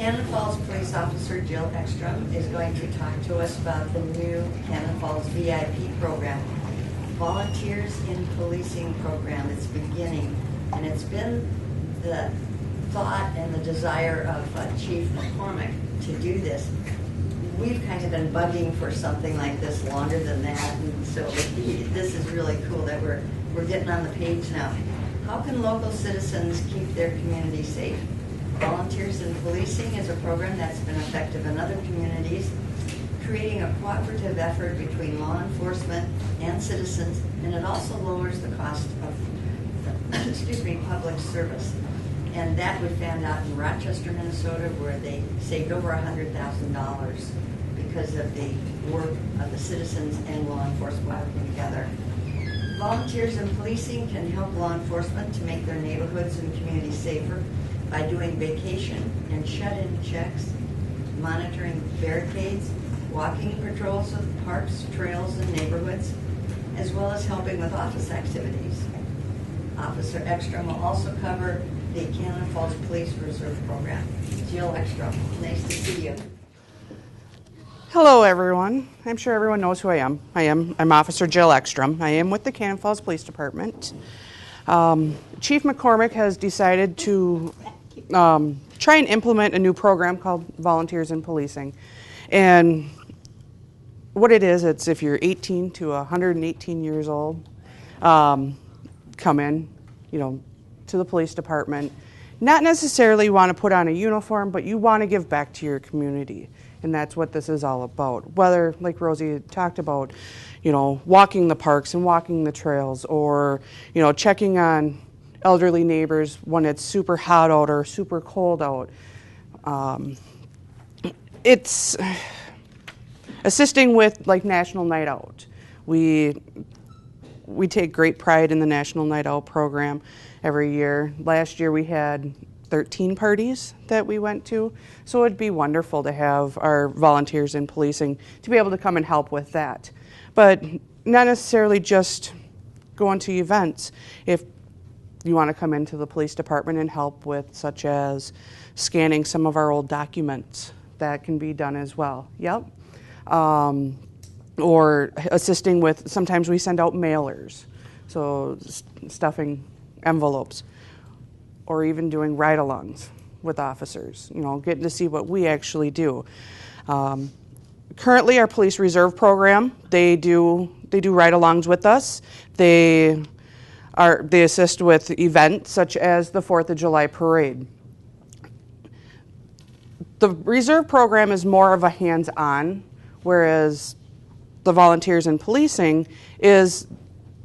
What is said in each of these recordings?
Cannon Falls Police Officer Jill Ekstrom is going to talk to us about the new Cannon Falls VIP program, Volunteers in Policing program. It's beginning, and it's been the thought and the desire of Chief McCormick to do this. We've kind of been bugging for something like this longer than that, and so this is really cool that we're getting on the page now. How can local citizens keep their community safe? Volunteers in Policing is a program that's been effective in other communities, creating a cooperative effort between law enforcement and citizens, and it also lowers the cost of public service. And that we found out in Rochester, Minnesota, where they saved over $100,000 because of the work of the citizens and law enforcement working together. Volunteers in Policing can help law enforcement to make their neighborhoods and communities safer by doing vacation and shut-in checks, monitoring barricades, walking patrols of parks, trails, and neighborhoods, as well as helping with office activities. Officer Ekstrom will also cover the Cannon Falls Police Reserve Program. Jill Ekstrom, nice to see you. Hello, everyone. I'm sure everyone knows who I am. I'm Officer Jill Ekstrom. I am with the Cannon Falls Police Department. Chief McCormick has decided to try and implement a new program called Volunteers in Policing. And what it is, it's if you're 18 to 118 years old, come in, to the police department. Not necessarily want to put on a uniform, but you want to give back to your community. And that's what this is all about. Whether, like Rosie talked about, walking the parks and walking the trails, or, checking on elderly neighbors when it's super hot out or super cold out. It's assisting with like National Night Out. We take great pride in the National Night Out program every year. Last year we had 13 parties that we went to, so it'd be wonderful to have our volunteers in policing to be able to come and help with that. But not necessarily just going to events. If you want to come into the police department and help with, such as scanning some of our old documents, that can be done as well. Yep. Or assisting with, sometimes we send out mailers, so stuffing envelopes, or even doing ride-alongs with officers, getting to see what we actually do. Currently, our Police Reserve program, they do ride-alongs with us. They assist with events such as the 4th of July parade. The Reserve program is more of a hands-on, whereas the Volunteers in Policing is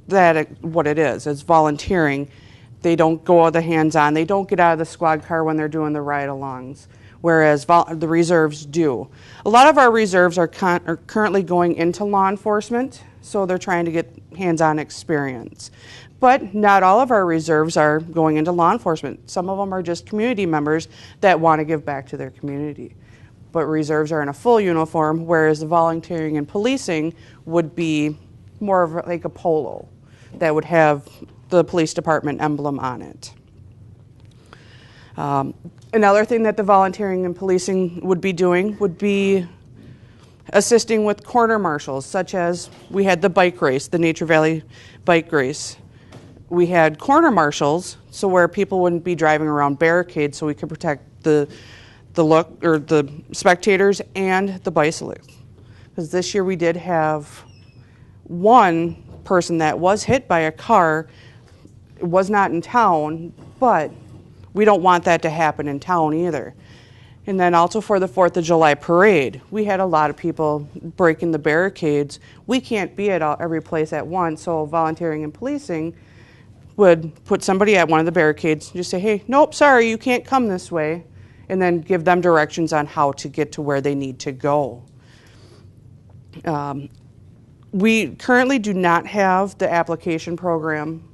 what it is. It's volunteering. They don't go the hands-on. They don't get out of the squad car when they're doing the ride-alongs, whereas the reserves do. A lot of our reserves are currently going into law enforcement, so they're trying to get hands-on experience. But not all of our reserves are going into law enforcement. Some of them are just community members that want to give back to their community. But reserves are in a full uniform, whereas the volunteering and policing would be more of like a polo that would have the police department emblem on it. Another thing that the volunteering and policing would be doing would be assisting with corner marshals, such as we had the bike race, the Nature Valley bike race. We had corner marshals, so where people wouldn't be driving around barricades, so we could protect the spectators and the bicyclists. Because this year we did have one person that was hit by a car. It was not in town, but we don't want that to happen in town either. And then also for the 4th of July parade, we had a lot of people breaking the barricades. We can't be at every place at once, so volunteering and policing would put somebody at one of the barricades and just say, hey, nope, sorry, you can't come this way, and then give them directions on how to get to where they need to go. We currently do not have the application program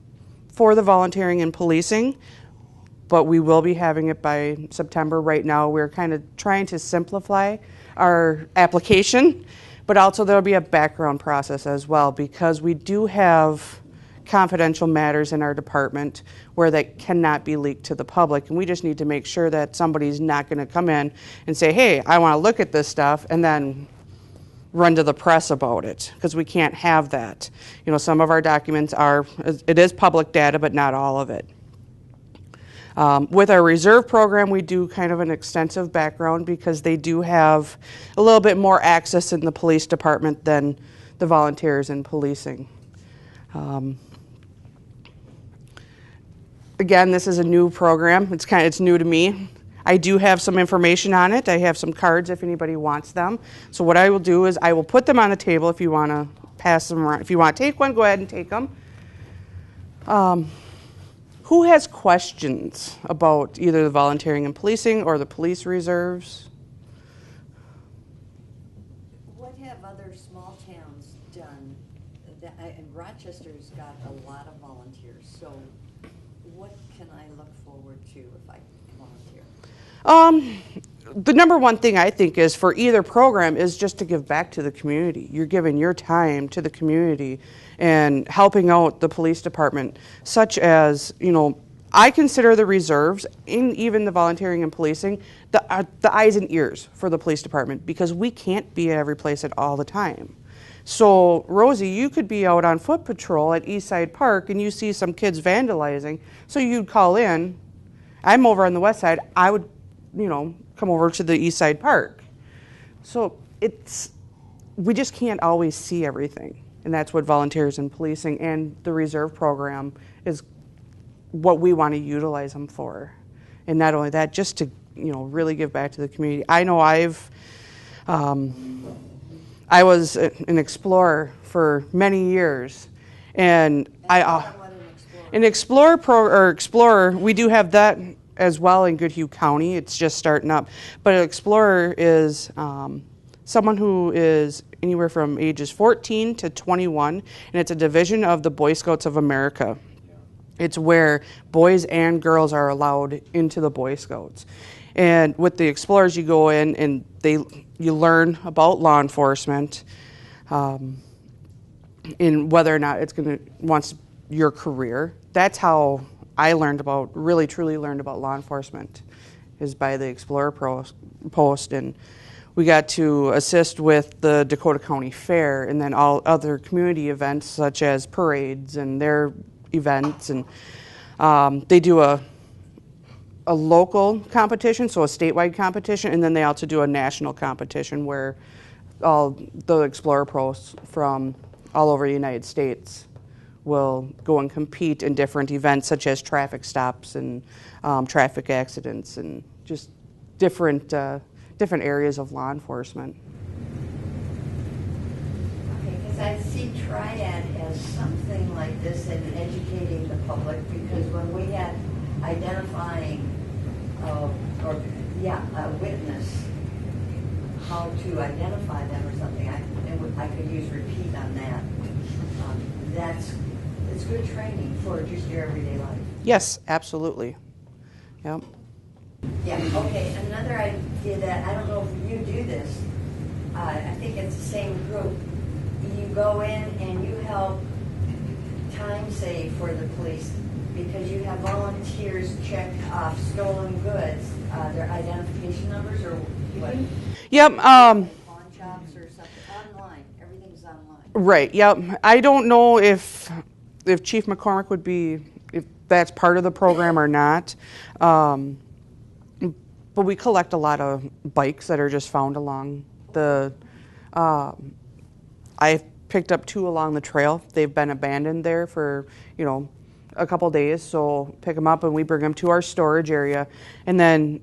for the volunteering and policing, but we will be having it by September. Right now, we're kind of trying to simplify our application, but also there'll be a background process as well, because we do have confidential matters in our department where that cannot be leaked to the public. And we just need to make sure that somebody's not going to come in and say, hey, I want to look at this stuff, and then run to the press about it, because we can't have that. You know, some of our documents it is public data, but not all of it. With our reserve program, we do kind of an extensive background because they do have a little bit more access in the police department than the volunteers in policing. Again, this is a new program. It's new to me. I do have some information on it. I have some cards if anybody wants them. So what I will do is I will put them on the table if you want to pass them around. If you want to take one, go ahead and take them. Who has questions about either the volunteering and policing or the police reserves? What have other small towns done? And Rochester's got a lot of volunteers, so what can I look forward to if I volunteer? The number one thing I think is for either program is just to give back to the community. You're giving your time to the community and helping out the police department, such as, you know, I consider the reserves, and even the volunteering and policing, the eyes and ears for the police department, because we can't be at every place at all the time. So, Rosie, you could be out on foot patrol at Eastside Park and you see some kids vandalizing, so you'd call in. I'm over on the west side, I would, you know, come over to the Eastside Park. So we just can't always see everything. And that's what volunteers in policing and the reserve program is what we want to utilize them for. And not only that, just to, you know, really give back to the community. I know I was an explorer for many years, and an explorer, we do have that as well in Goodhue County. It's just starting up. But an explorer is someone who is anywhere from ages 14 to 21, and it's a division of the Boy Scouts of America. It's where boys and girls are allowed into the Boy Scouts. And with the explorers, you go in and you learn about law enforcement, in whether or not it's wants your career. That's how I really truly learned about law enforcement, is by the Explorer post. And we got to assist with the Dakota County Fair, and then all other community events such as parades and their events. And they do a local competition, so a statewide competition, and then they also do a national competition where all the Explorer pros from all over the United States will go and compete in different events such as traffic stops and traffic accidents and just different areas of law enforcement. Okay, because I see TRIAD as something like this in educating the public, because when we had identifying a witness, how to identify them or something, I could use repeat on that. It's good training for just your everyday life. Yes, absolutely. Yep. Yeah, okay, another idea that, I don't know if you do this, I think it's the same group. You go in and you help time save for the police, because you have volunteers check off stolen goods, their identification numbers or what? Yep. Pawn shops or something, online, everything's online. Right, yep. I don't know if Chief McCormick would be, if that's part of the program or not. But we collect a lot of bikes that are just found along the, I've picked up 2 along the trail. They've been abandoned there for, you know, a couple days, so pick them up and we bring them to our storage area. And then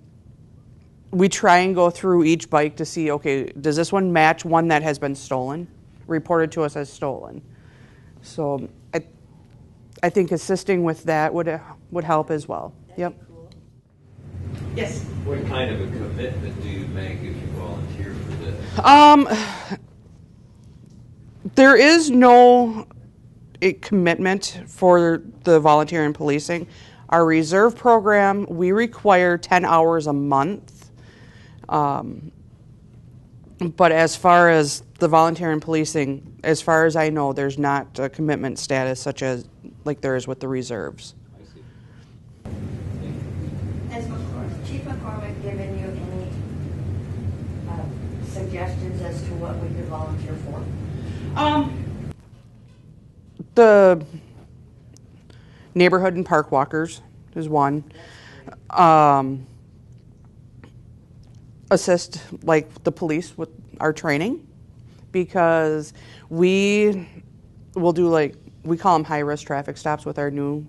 we try and go through each bike to see, okay, does this one match one that has been stolen, reported to us as stolen? So I think assisting with that would help as well. Yep. Cool. Yes. What kind of a commitment do you make if you volunteer for this? There is no commitment for the volunteer and policing. Our reserve program, we require 10 hours a month. But as far as the volunteer in policing, as far as I know, there's not a commitment status such as like there is with the reserves. I see. Has Chief McCormick given you any suggestions as to what we could volunteer for? The neighborhood and park walkers is one. Assist like the police with our training, because we will do like, we call them high risk traffic stops with our new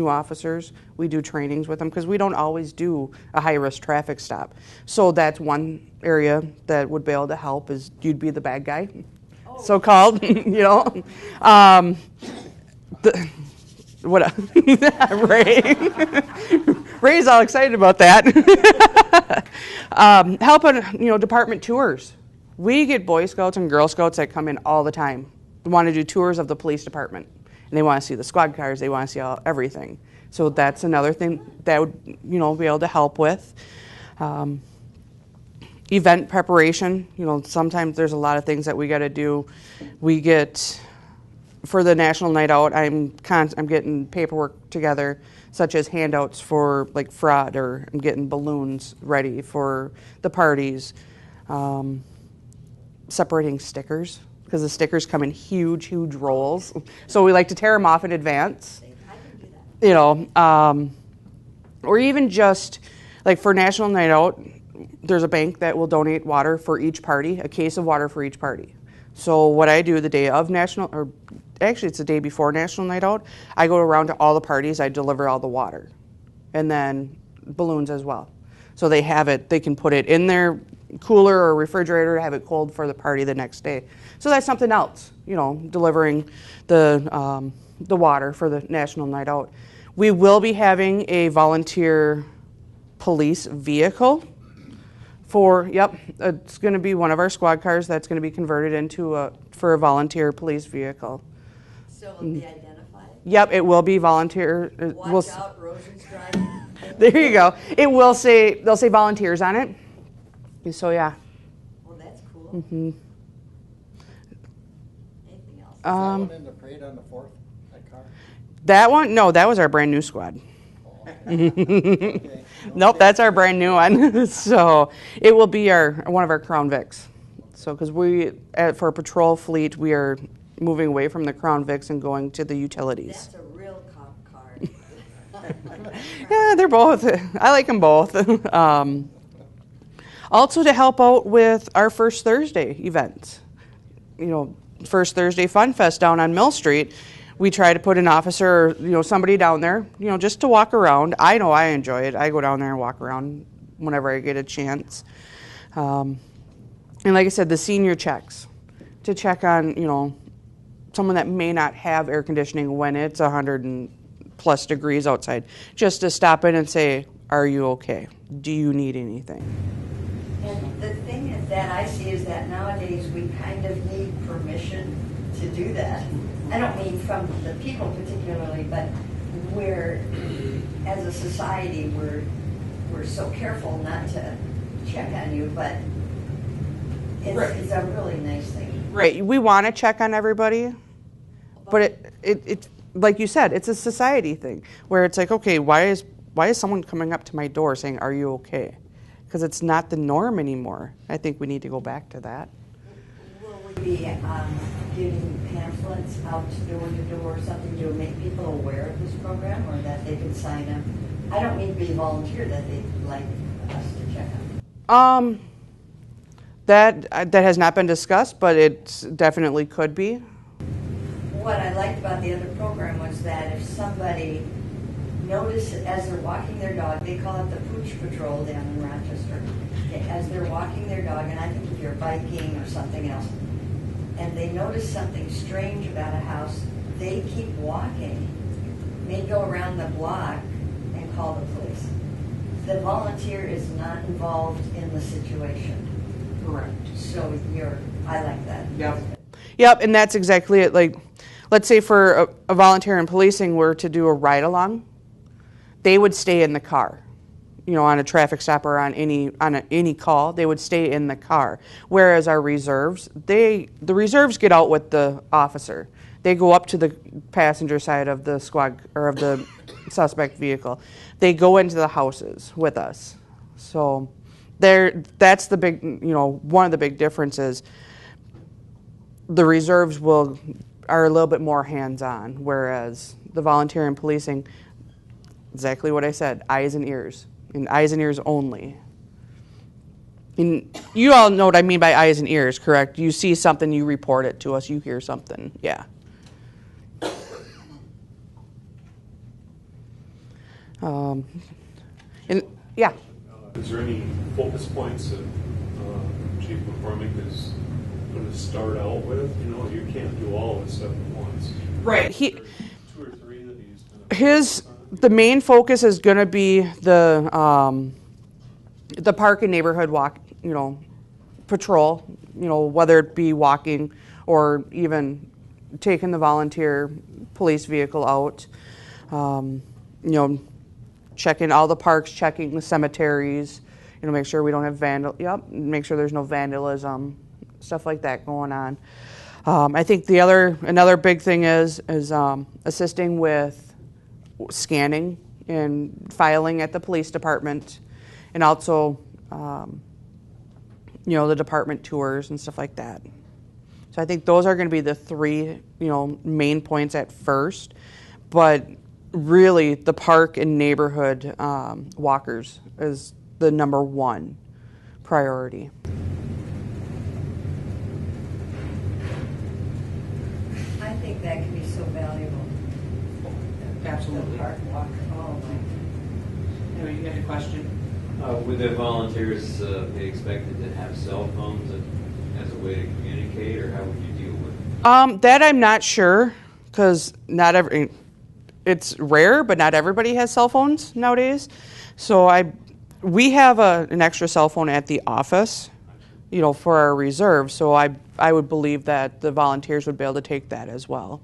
officers. We do trainings with them because we don't always do a high risk traffic stop. So that's one area that would be able to help, is you'd be the bad guy, so called, you know. What Ray's all excited about that. Helping, you know, department tours. We get Boy Scouts and Girl Scouts that come in all the time. They want to do tours of the police department, and they want to see the squad cars. They want to see everything. So that's another thing that would, you know, be able to help with. Event preparation. You know, sometimes there's a lot of things that we got to do. We get, for the National Night Out, I'm getting paperwork together, such as handouts for like fraud, or I'm getting balloons ready for the parties. Separating stickers, because the stickers come in huge rolls. So we like to tear them off in advance. I can do that. You know, or even just like for National Night Out, there's a bank that will donate water for each party, a case of water for each party. So what I do the day of National, or actually it's the day before National Night Out, I go around to all the parties, I deliver all the water, and then balloons as well. So they have it, they can put it in their cooler or refrigerator, have it cold for the party the next day. So that's something else, you know, delivering the water for the National Night Out. We will be having a volunteer police vehicle it's going to be one of our squad cars that's going to be converted into for a volunteer police vehicle. So it will be identified? Yep, it will be volunteer. Watch out, Rosen's driving. There you go. It will say, they'll say volunteers on it. So yeah. Well, that's cool. Mm-hmm. Anything else? Is that one in the parade on the 4th, that car? That one? No, that was our brand new squad. Oh, okay. Nope, that's our brand new one. So it will be one of our Crown Vics. So because for a patrol fleet, we are moving away from the Crown Vics and going to the utilities. That's a real cop car. Yeah, they're both. I like them both. Also to help out with our First Thursday events. You know, First Thursday Fun Fest down on Mill Street. We try to put an officer, or, you know, somebody down there, you know, just to walk around. I know I enjoy it. I go down there and walk around whenever I get a chance. And like I said, the senior checks, to check on, you know, someone that may not have air conditioning when it's 100+ degrees outside, just to stop in and say, are you okay? Do you need anything? And the thing is that I see is that nowadays we kind of need permission to do that. I don't mean from the people particularly, but as a society, we're so careful not to check on you, but it's a really nice thing. Right. We want to check on everybody, but it like you said, it's a society thing where it's like, okay, why is someone coming up to my door saying, "Are you okay?" Because it's not the norm anymore. I think we need to go back to that. Will we be giving pamphlets out door to door, something to make people aware of this program, or that they can sign up? I don't mean to be a volunteer, that they'd like us to check on. That has not been discussed, but it definitely could be. What I liked about the other program was that if somebody noticed as they're walking their dog, they call it the Pooch Patrol down in Rochester, as they're walking their dog, and I think if you're biking or something else, and they notice something strange about a house, they keep walking. They go around the block and call the police. The volunteer is not involved in the situation. Correct. So I like that. Yep, and that's exactly it. Like, let's say for a volunteer in policing were to do a ride along, they would stay in the car. on a traffic stop or on any call, they would stay in the car. Whereas our reserves, the reserves get out with the officer. They go up to the passenger side of the squad or of the suspect vehicle. They go into the houses with us. So that's the big, one of the big differences. The reserves are a little bit more hands-on, whereas the volunteer and policing, exactly what I said, eyes and ears, and eyes and ears only. And you all know what I mean by eyes and ears, correct? You see something, you report it to us. You hear something, yeah. Yeah. Is there any focus points that Chief McCormick is going to start out with? You can't do all this stuff at once. Right. Two or three that he's going to The main focus is going to be the park and neighborhood walk, patrol, whether it be walking or even taking the volunteer police vehicle out, checking all the parks, checking the cemeteries, make sure we don't have make sure there's no vandalism, stuff like that going on. I think another big thing is assisting with scanning and filing at the police department, and also, the department tours and stuff like that. So I think those are going to be the three, main points at first, but really the park and neighborhood walkers is the number one priority. I think that can be so valuable. Absolutely. The park walk, oh my. Anyway, you had a question? Would the volunteers be expected to have cell phones as a way to communicate, or how would you deal with it? That I'm not sure, because it's rare, but not everybody has cell phones nowadays. So we have an extra cell phone at the office, for our reserve. So I would believe that the volunteers would be able to take that as well.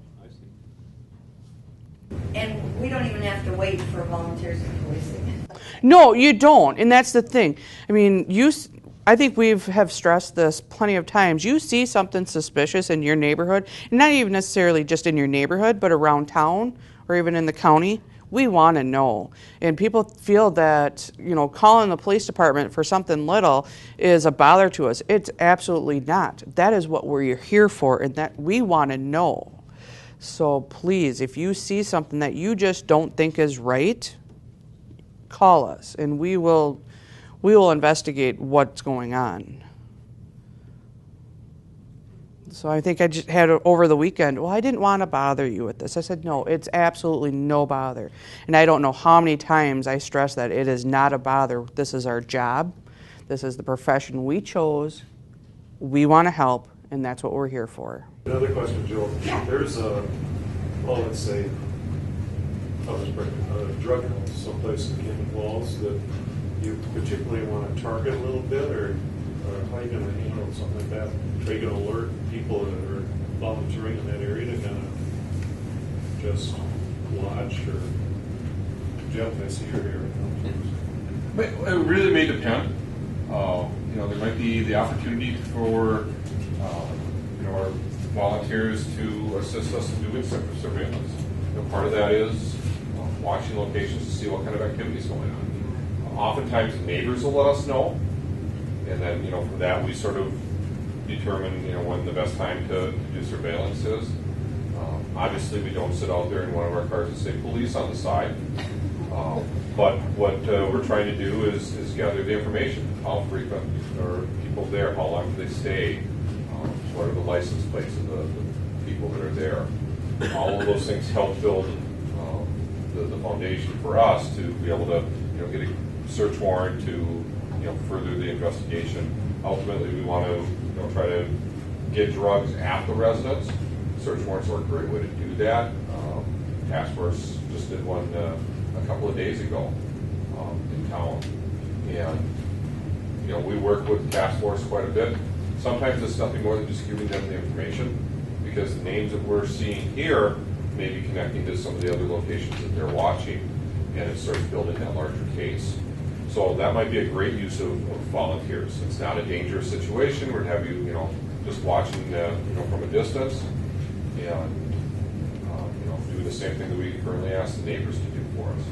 And we don't even have to wait for volunteers in policing. No, you don't, and that's the thing. I mean, I think have stressed this plenty of times. You see something suspicious in your neighborhood, and not even necessarily just in your neighborhood, but around town or even in the county, we want to know. And people feel that, calling the police department for something little is a bother to us. It's absolutely not. That is what we're here for, and that we want to know. So please, if you see something that you just don't think is right, call us, and we will investigate what's going on. So I think I just had over the weekend, I didn't want to bother you with this. I said, no, it's absolutely no bother. And I don't know how many times I stress that it is not a bother. This is our job. This is the profession we chose. We want to help, and that's what we're here for. Another question, Jill. There's let's say, drug house someplace in Cannon Falls that you particularly want to target a little bit, or how are you going to handle something like that? Are you going to alert people that are volunteering in that area to kind of just watch, or Jeff, I see you're here. But it really may depend. There might be the opportunity for our volunteers to assist us in doing surveillance. Part of that is watching locations to see what kind of activity is going on. Oftentimes, neighbors will let us know, and then from that we sort of determine when the best time to do surveillance is. Obviously, we don't sit out there in one of our cars and say police on the side. But what we're trying to do is gather the information. How frequent are people there? How long do they stay? What are the license plates of the people that are there? All of those things help build the foundation for us to be able to get a search warrant to further the investigation. Ultimately, we want to try to get drugs at the residence. Search warrants are a great way to do that. Task Force just did one a couple of days ago in town, and we work with Task Force quite a bit. Sometimes it's nothing more than just giving them the information, because the names that we're seeing here may be connecting to some of the other locations that they're watching, and it starts building that larger case. So that might be a great use of volunteers. It's not a dangerous situation. We'd have you, just watching, from a distance, and do the same thing that we currently ask the neighbors to do for us.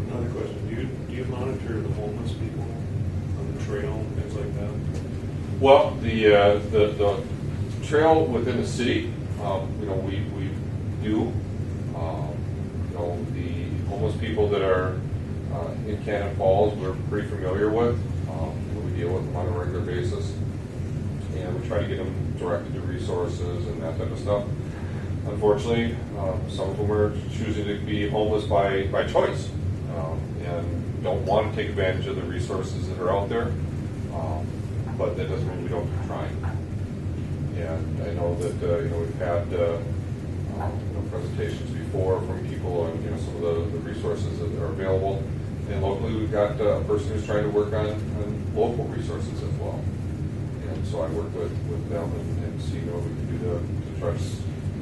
Another question, do you monitor the homeless people on the trail and things like that? Well, the trail within the city, we do. The homeless people that are in Cannon Falls, we're pretty familiar with. We deal with them on a regular basis, and we try to get them directed to resources and that type of stuff. Unfortunately, some of them are choosing to be homeless by choice, and don't want to take advantage of the resources that are out there. But that doesn't mean we don't keep trying. And I know that we've had presentations before from people on some of the resources that are available. And locally, we've got a person who's trying to work on local resources as well. And so I work with them and see what we can do to try to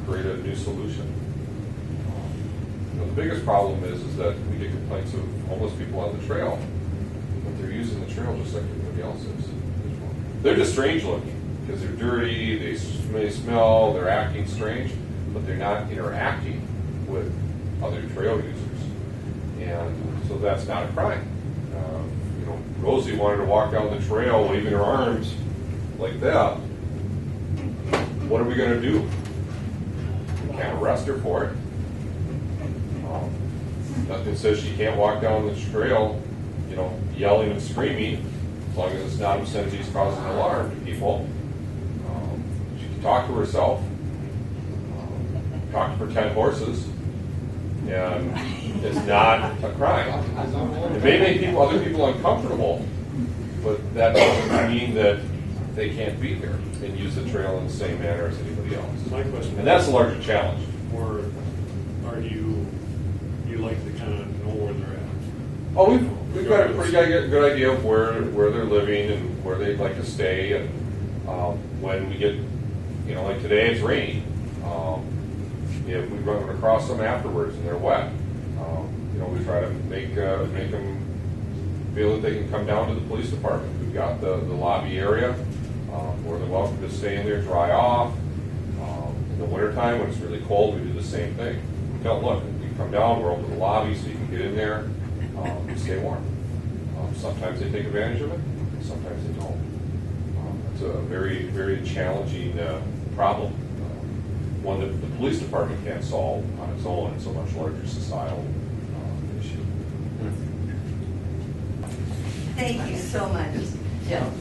create a new solution. The biggest problem is that we get complaints of homeless people on the trail, but they're using the trail just like everybody else is. They're just strange looking because they're dirty, they smell, they're acting strange, but they're not interacting with other trail users. And so that's not a crime. Rosie wanted to walk down the trail waving her arms like that. What are we going to do? We can't arrest her for it. Nothing says she can't walk down the trail, yelling and screaming, as long as it's not obscenities causing alarm to people. She can talk to herself, talk to pretend horses, and it's not a crime. It may make other people uncomfortable, but that doesn't mean that they can't be there and use the trail in the same manner as anybody else. My question, And that's a larger challenge. or are you like to kind of know where they're at? Oh, we've got a pretty good idea of where they're living and where they'd like to stay, and when we get, like today it's raining. If we run across them afterwards and they're wet, we try to make them feel that they can come down to the police department. We've got the lobby area where they're welcome to stay in there, dry off. In the wintertime, when it's really cold, we do the same thing. We tell them, look, you come down, we're open the lobby so you can get in there and stay warm. Sometimes they take advantage of it, sometimes they don't. It's a very, very challenging problem. One that the police department can't solve on its own. It's a much larger societal issue. Thank you so much, Jill.